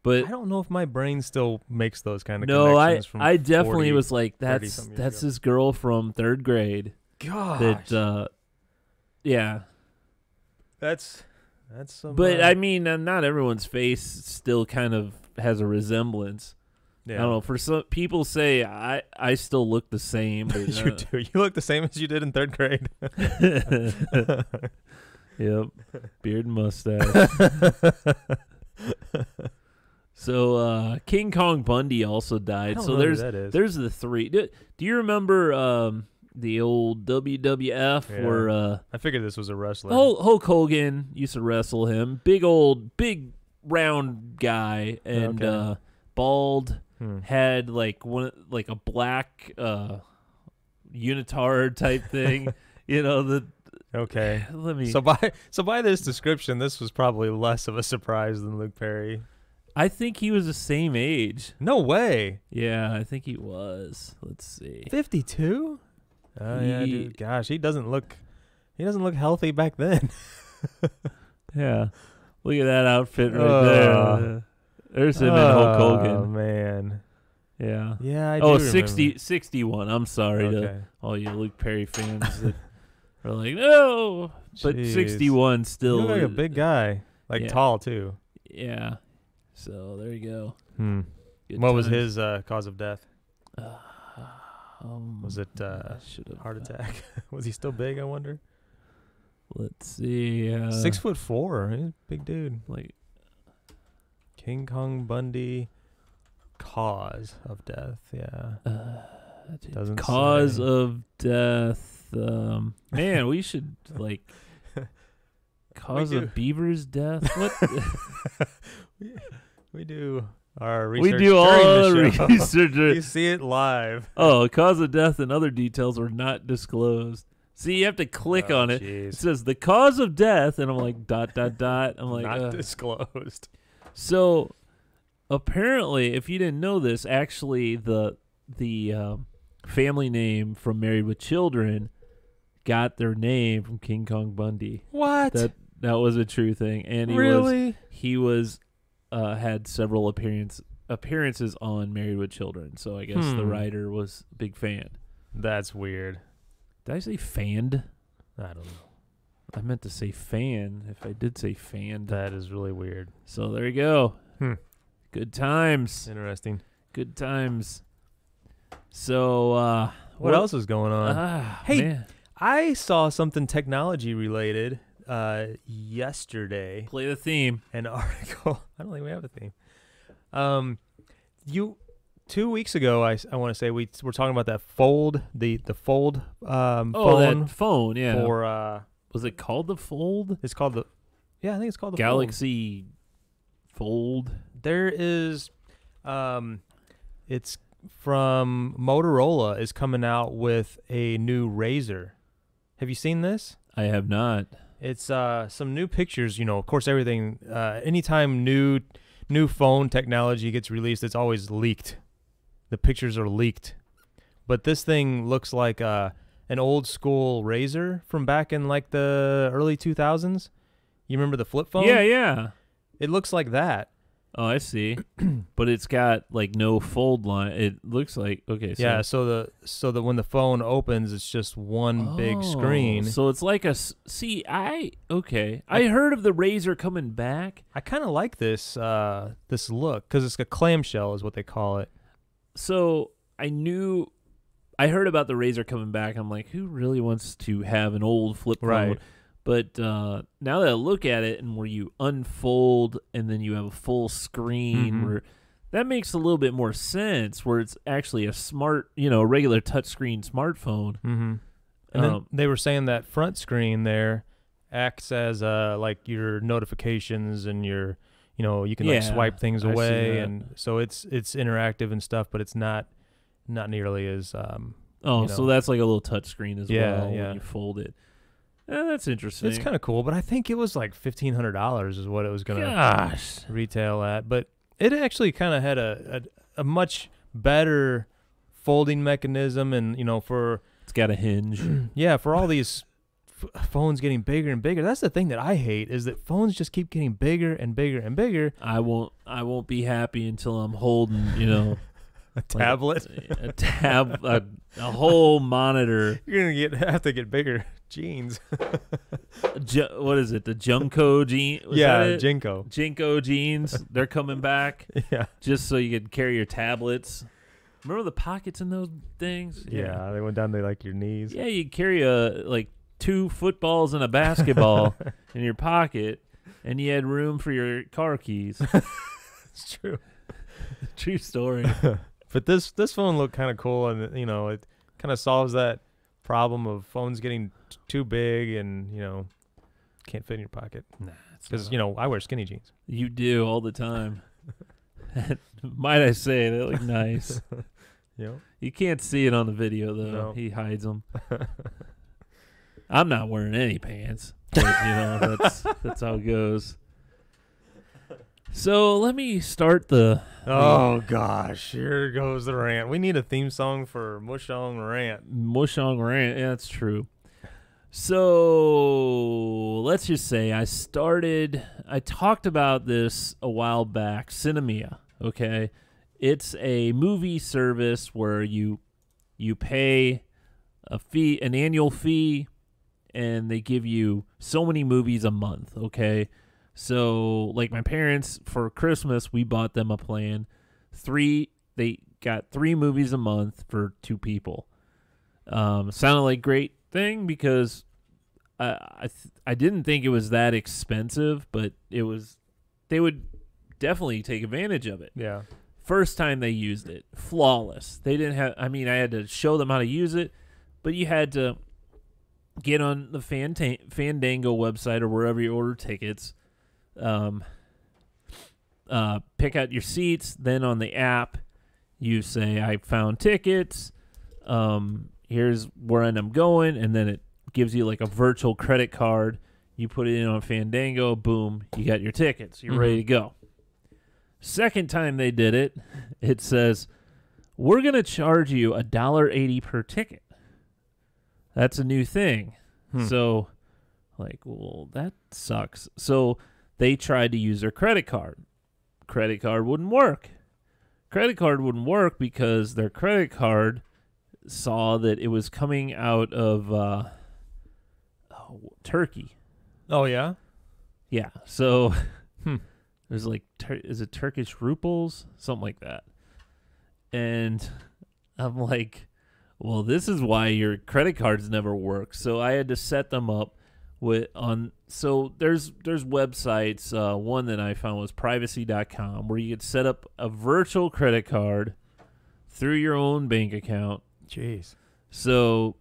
but I don't know if my brain still makes those kind of no, connections from I definitely 40, was like, 30 that's something years ago. this girl from 3rd grade. Gosh. That, yeah. That's That's some. But I mean, not everyone's face still kind of has a resemblance. yeah. I don't know. For some people, say I still look the same. But, You do. You look the same as you did in 3rd grade. Yep, beard and mustache. So King Kong Bundy also died. I don't So know who that is. there's the 3. Do you remember the old WWF Yeah. where I figured this was a wrestler. Hulk Hogan used to wrestle him? Big round guy and Okay. bald. Hmm. Had like a black unitard type thing. Okay. Let me. So by this description, this was probably less of a surprise than Luke Perry. I think he was the same age. No way. Yeah, I think he was. Let's see. 52? Oh yeah, He- dude. Gosh, he doesn't look healthy back then. Yeah. Look at that outfit right there. There's him and Hulk Oh Hogan. man. Yeah. Yeah, I do Oh, remember. 61. I'm sorry to Okay. all you Luke Perry fans that are like, no. But Jeez. 61 You still. look like a big guy, like Yeah. tall too. Yeah. So there you go. Good What was times. his cause of death? Was it I should've, heart attack? Was he still big? I wonder. Let's see. 6'4". He's a big dude. Like King Kong Bundy. Cause of death. Yeah. Doesn't cause say. of death. Man, we should like cause do. of Beaver's death. What? We do our We research. do all during the the show. research. You see it live. Oh, cause of death and other details were not disclosed. See, you have to click Oh, on it. jeez. It says the cause of death, and I'm like dot dot dot. I'm like, Not disclosed. so apparently, if you didn't know this, actually the family name from Married with Children got their name from King Kong Bundy. What? That was a true thing, and he was had several appearances on Married with Children. So I guess the writer was a big fan. That's weird. Did I say fanned? I don't know. I meant to say fan. If I did say fanned, That is really weird. so there you go. Hmm. Good times. Interesting. Good times. So What else is going on? Hey, man. I saw something technology related yesterday. Play the theme. An article. I don't think we have a theme. 2 weeks ago, I want to say we were talking about that fold, the fold phone That phone, yeah. for Was it called the Fold? it's called the I think it's called the Galaxy Fold. Fold. There is it's from Motorola is coming out with a new Razr. Have you seen this? I have not. It's some new pictures, of course everything anytime new phone technology gets released, it's always leaked. The pictures are leaked. But this thing looks like an old school Razr from back in like the early 2000s. You remember the flip phone? Yeah. It looks like that. Oh, I see. But it's got like no fold line. It looks like okay. So Yeah, so that when the phone opens, it's just one big screen. So it's like I heard of the Razr coming back. I kind of like this look because it's a clamshell is what they call it. So I heard about the Razr coming back. I'm like, who really wants to have an old flip phone? Right. But now that I look at it and where you unfold and then you have a full screen, where that makes a little bit more sense. Where it's actually a smart, a regular touchscreen smartphone. Mm-hmm. And then they were saying that front screen there acts as like your notifications and your, you can like swipe things I see away, that. and so it's interactive and stuff, but it's not nearly as So that's like a little touchscreen as well yeah. when you fold it. That's interesting. It's kind of cool, but I think it was like $1,500 is what it was gonna retail at. But it actually kind of had a much better folding mechanism, and it's got a hinge. yeah, for all these phones getting bigger and bigger. That's the thing that I hate is that phones just keep getting bigger and bigger and bigger. I won't be happy until I'm holding, A tablet. A whole monitor. You're gonna have to get bigger jeans. What is it? The Junko jean? Yeah, Jinko. Jinko jeans. They're coming back. Yeah. Just so you could carry your tablets. Remember the pockets in those things? Yeah, they went down to like your knees. Yeah, you carry like 2 footballs and a basketball in your pocket, and you had room for your car keys. It's true. True story. But this phone looked kind of cool, and it kind of solves that problem of phones getting too big and can't fit in your pocket. Nah, because I wear skinny jeans. You do all the time. Might I say they look nice. You can't see it on the video though. No. He hides them. I'm not wearing any pants. But, that's how it goes. So let me start the. Oh gosh, here goes the rant. We need a theme song for Mushong Rant. Mushong Rant. Yeah, that's true. So let's just say I talked about this a while back. Sinemia. Okay, it's a movie service where you pay an annual fee, and they give you so many movies a month. Okay. So, like my parents, for Christmas, we bought them a plan. They got 3 movies a month for 2 people. Sounded like a great thing because I didn't think it was that expensive, but they would definitely take advantage of it. Yeah. First time they used it, flawless. They didn't have. I had to show them how to use it, but you had to get on the Fandango website or wherever you order tickets. Pick out your seats. Then on the app, you say, "I found tickets. Here's where I'm going," and then it gives you like a virtual credit card. You put it in on Fandango. Boom, you got your tickets. You're ready to go. Second time they did it, it says, "We're gonna charge you $1.80 per ticket." That's a new thing. So, well, that sucks. So they tried to use their credit card. Credit card wouldn't work. Credit card wouldn't work because their credit card saw that it was coming out of Turkey. Oh, yeah? Yeah. So there's like, is it Turkish rubles? Something like that. And I'm like, well, this is why your credit cards never work. So I had to set them up so there's websites. One that I found was privacy.com, where you could set up a virtual credit card through your own bank account. Jeez. So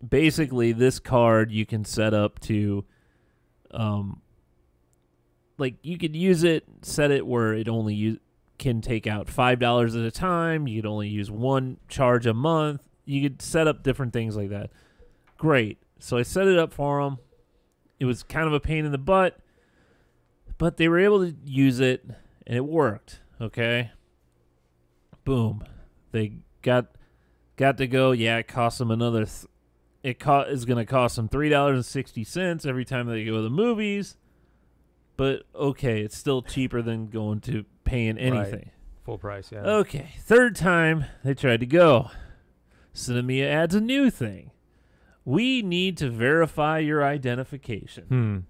basically this card you can set up to you could use it, set it where it only can take out $5 at a time. You could only use 1 charge a month. You could set up different things like that. Great. So I set it up for them. It was kind of a pain in the butt, but they were able to use it, and it worked. Okay. Boom. They got to go. Yeah, it cost them another. Is going to cost them $3.60 every time they go to the movies. But okay, it's still cheaper than going to paying anything. Right. Full price, yeah. Okay. Third time they tried to go. Sinemia adds a new thing. We need to verify your identification.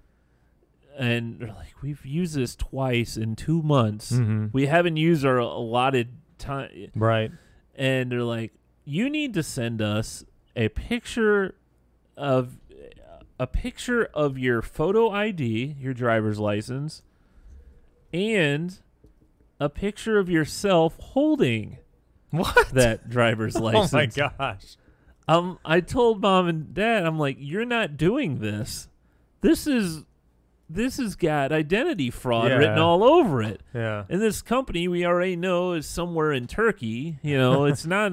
And they're like, we've used this twice in 2 months. We haven't used our allotted time. Right. And they're like, you need to send us a picture of your photo ID, your driver's license, and a picture of yourself holding that driver's license. Oh my gosh. I told Mom and Dad, I'm like, you're not doing this. This has got identity fraud written all over it. Yeah. And this company we already know is somewhere in Turkey. It's not.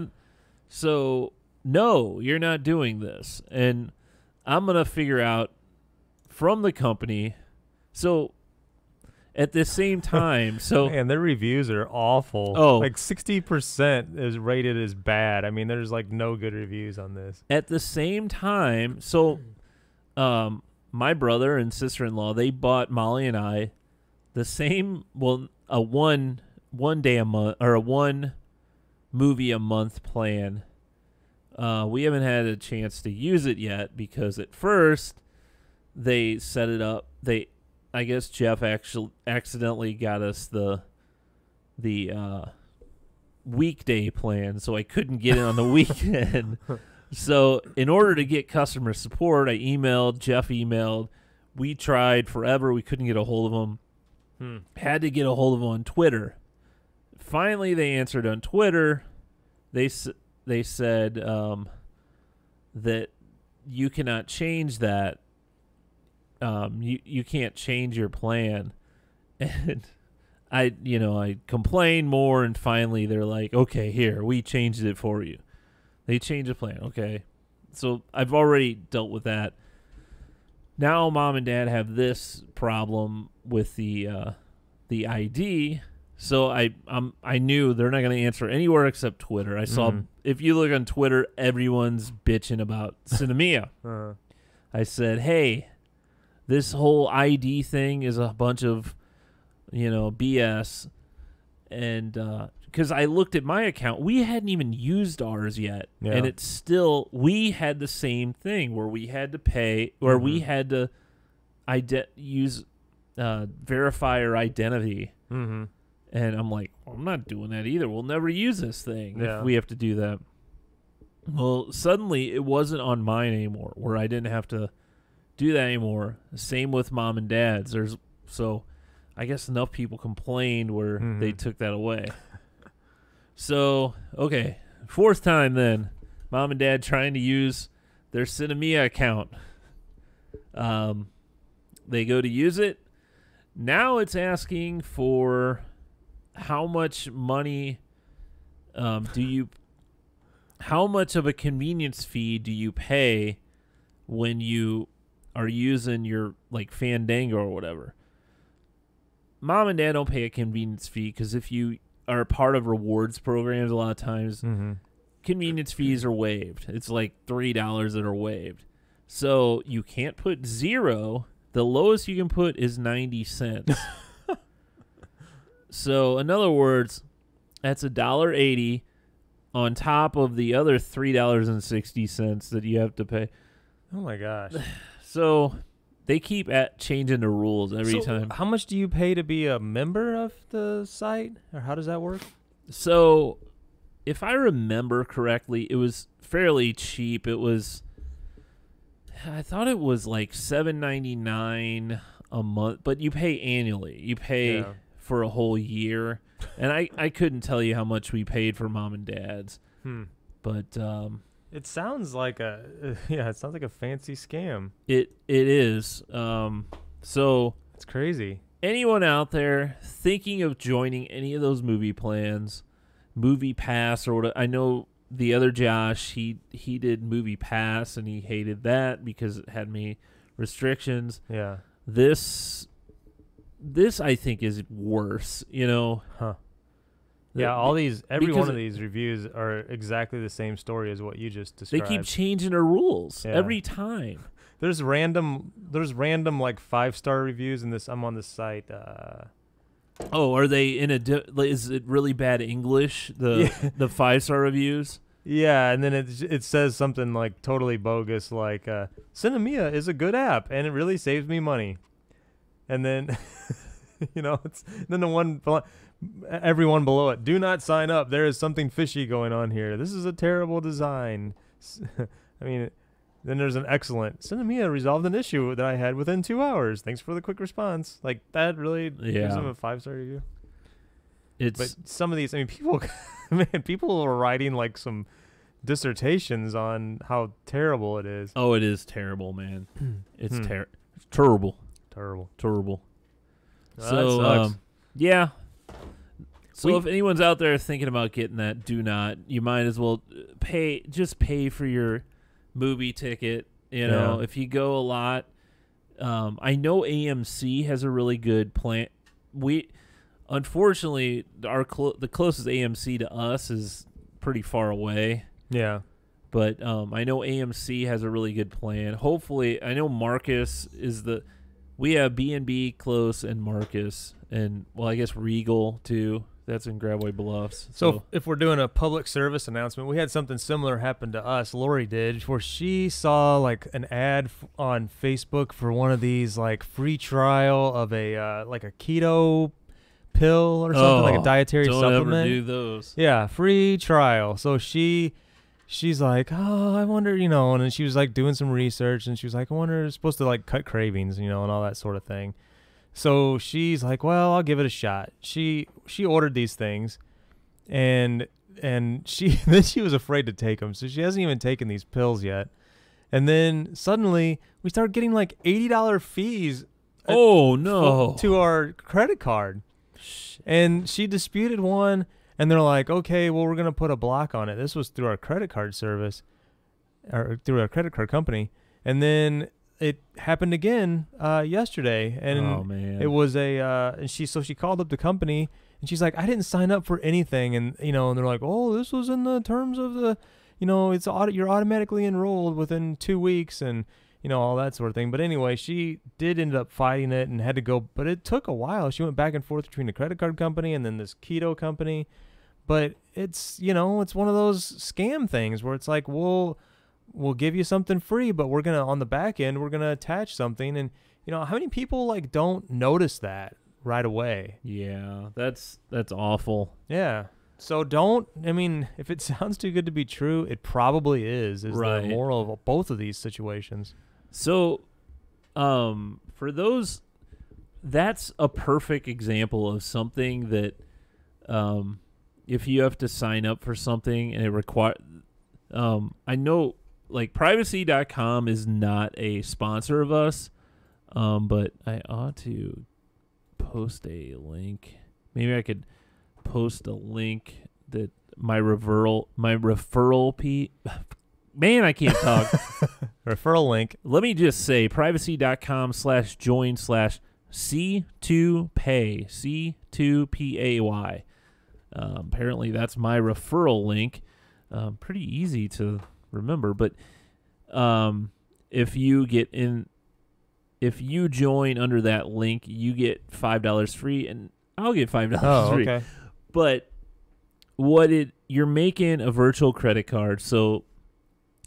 So no, you're not doing this. And I'm gonna figure out from the company. So at the same time, and their reviews are awful. Oh, like 60% is rated as bad. I mean, there's like no good reviews on this. At the same time, my brother and sister-in-law, they bought Molly and I the same. Well, a one day a month or a 1 movie a month plan. We haven't had a chance to use it yet because at first they set it up. I guess Jeff actually accidentally got us the weekday plan, so I couldn't get it on the weekend. So in order to get customer support, I emailed, Jeff emailed. We tried forever. We couldn't get a hold of them. Had to get a hold of them on Twitter. Finally, they answered on Twitter. They said that you cannot change that. You can't change your plan. And I complained more, and finally they're like, okay, here, we changed it for you. They changed the plan. Okay. So I've already dealt with that. Now Mom and Dad have this problem with the ID. So I knew they're not going to answer anywhere except Twitter. I saw if you look on Twitter, everyone's bitching about Sinemia. I said, hey, this whole ID thing is a bunch of BS. And because I looked at my account, we hadn't even used ours yet. Yeah. And it's still, we had the same thing where we had to pay, or we had to verify our identity. And I'm like, well, I'm not doing that either. We'll never use this thing if we have to do that. Well, suddenly it wasn't on mine anymore, where I didn't have to do that anymore. Same with Mom and Dad's. So I guess enough people complained where they took that away. So, okay, fourth time then, Mom and Dad trying to use their Sinemia account. They go to use it. Now it's asking for how much money how much of a convenience fee do you pay when you are using your Fandango or whatever? Mom and Dad don't pay a convenience fee because if you are a part of rewards programs, a lot of times convenience fees are waived. It's like $3 that are waived. So you can't put 0. The lowest you can put is 90 cents. So in other words, that's $1.80 on top of the other $3.60 that you have to pay. Oh my gosh. So they keep changing the rules every time. How much do you pay to be a member of the site, or how does that work? So if I remember correctly, it was fairly cheap. I thought it was like $7.99 a month, but you pay annually. You pay for a whole year. And I couldn't tell you how much we paid for Mom and Dad's. But it sounds like a fancy scam. It is. So it's crazy. Anyone out there thinking of joining any of those movie plans, Movie Pass or whatever? I know the other Josh, he did Movie Pass and he hated that because it had many restrictions. Yeah. This I think is worse, Yeah, every one of these reviews are exactly the same story as what you just described. They keep changing their rules every time. There's random 5-star reviews in this. I'm on this site. Are they in is it really bad English? The 5-star reviews? Yeah, and then it says something like totally bogus, like Sinemia is a good app and it really saves me money. And then everyone below it, do not sign up. There is something fishy going on here. This is a terrible design. I mean, then there's an excellent Sinemia resolved an issue that I had within 2 hours. Thanks for the quick response. Like that really gives them a 5-star review. But some of these, I mean, people are writing like some dissertations on how terrible it is. Oh, it is terrible, man. It's terrible. Terrible. So, that sucks. Yeah. So if anyone's out there thinking about getting that, do not. You might as well pay for your movie ticket. If you go a lot. I know AMC has a really good plan. Unfortunately, the closest AMC to us is pretty far away. Yeah. But I know AMC has a really good plan. Hopefully, I know Marcus we have B&B close and Marcus and, well, I guess Regal too. That's in Grabway Bluffs. So if we're doing a public service announcement, we had something similar happen to us. Lori did, where she saw like an ad on Facebook for one of these like free trial of a like a keto pill or something, like a dietary supplement. Don't ever do those. Yeah, free trial. So she's like, oh, I wonder, and then she was like doing some research, and she was like, I wonder, it's supposed to like cut cravings, and all that sort of thing. So she's like, well, I'll give it a shot. She ordered these things, and she then she was afraid to take them, so she hasn't even taken these pills yet. And then suddenly we started getting like $80 fees. Oh no! To our credit card. And she disputed one, and they're like, okay, well, we're going to put a block on it. This was through our credit card service, or through our credit card company. And then it happened again yesterday. And oh, man. It was and she called up the company, and she's like, I didn't sign up for anything. And, and they're like, oh, this was in the terms of the, you're automatically enrolled within 2 weeks, and, all that sort of thing. But anyway, she did end up fighting it and had to go, but it took a while. She went back and forth between the credit card company and then this keto company. But it's, it's one of those scam things where it's like, we'll give you something free, but we're going to, on the back end, we're going to attach something. And, how many people like don't notice that right away? Yeah, that's awful. Yeah. So if it sounds too good to be true, it probably is right. The moral of both of these situations. So, for those, that's a perfect example of something that, if you have to sign up for something and it requires, I know, like, privacy.com is not a sponsor of us, but I ought to post a link. Maybe I could post a link that my referral man, I can't talk. Referral link. Let me just say privacy.com/join/C2pay, C2PAY. Apparently that's my referral link. Pretty easy to remember, but if you join under that link, you get $5 free, and I'll get $5 free. Okay. But you're making a virtual credit card. So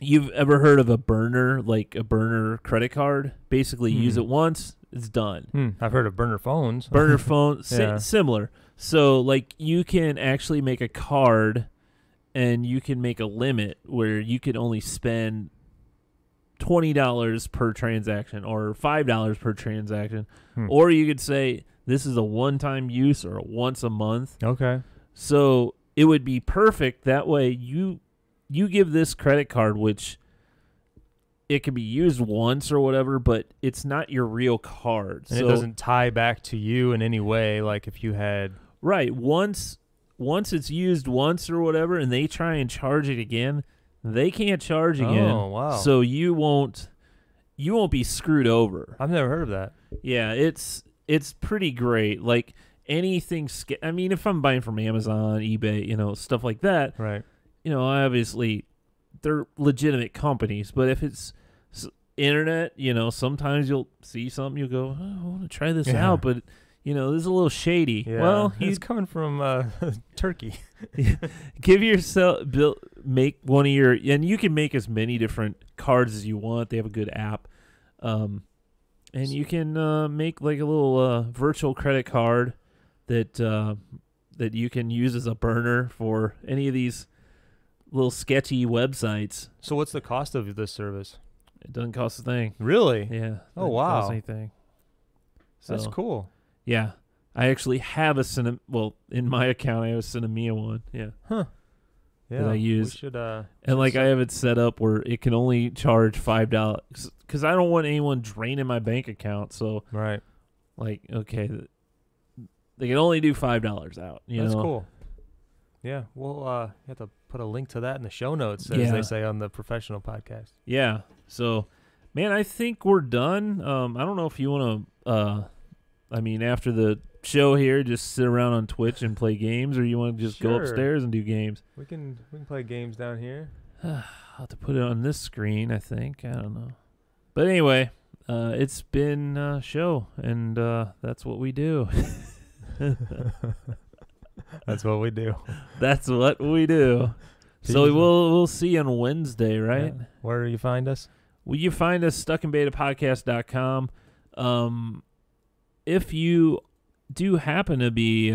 you've ever heard of a burner, like a burner credit card? Basically, use it once, it's done. I've heard of burner phones. Burner phones, Yeah. similar. So like you can actually make a card, and you can make a limit where you can only spend $20 per transaction or $5 per transaction. Or you could say, this is a one-time use or once a month. Okay. So it would be perfect. That way you give this credit card, which it can be used once or whatever, but it's not your real card. And it doesn't tie back to you in any way, like if you had... Right. Once it's used once or whatever, and they try and charge it again, they can't charge again. Oh, wow. So you won't be screwed over. I've never heard of that. Yeah, it's pretty great. Like anything, I mean, if I'm buying from Amazon, eBay, stuff like that, right? Obviously they're legitimate companies. But if it's internet, sometimes you'll see something, you'll go, oh, I want to try this out, but this is a little shady. Yeah. Well, he's coming from Turkey. Give yourself make one of your, and you can make as many different cards as you want. They have a good app. And you can make like a little virtual credit card that you can use as a burner for any of these little sketchy websites. So what's the cost of this service? It doesn't cost a thing. Really? Yeah. Oh, wow. Cost anything. So, that's cool. Yeah. I actually have in my account I have a Sinemia one. Yeah. Huh. Yeah. That I use. We should, and like I have it set up where it can only charge $5 because I don't want anyone draining my bank account. So right. Like, okay, they can only do $5 out. That's cool. Yeah. We'll have to put a link to that in the show notes, as they say on the professional podcast. Yeah. So, man, I think we're done. I don't know if you want to, after the show here, just sit around on Twitch and play games, or you want to just go upstairs and do games? We can play games down here. I'll have to put it on this screen, I think. I don't know. But anyway, it's been a show, and that's what we do. That's what we do. That's what we do. So we'll see you on Wednesday, right? Yeah. Where do you find us? Well, you find us stuckinbetapodcast.com. If you do happen to be